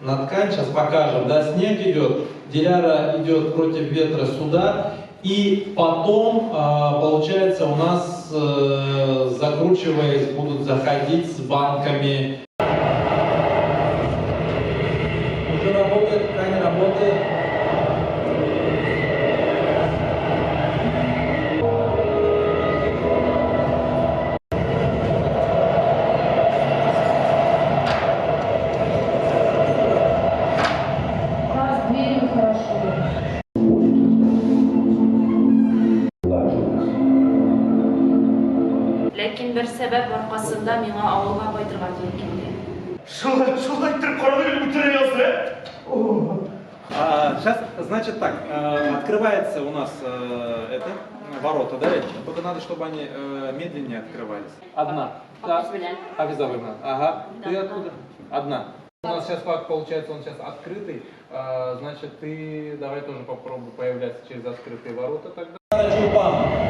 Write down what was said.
на ткань, сейчас покажем, да, снег идет, Диляра идет против ветра сюда, и потом, получается, у нас, закручиваясь, будут заходить с банками. Уже работает, ткань работает. Ләкин бер сәбәп аркасында миңа авылга кайтырга туры килде. Шулай иттереп карагыйм бетерә язды. Сейчас, значит так, открывается у нас это, ворота, да, только надо, чтобы они медленнее открывались. Одна. Да. Обязательно. Ага. Ты откуда? Одна. У нас сейчас факт получается, он сейчас открытый, значит ты давай тоже попробуй появляться через открытые ворота тогда. Чулпан.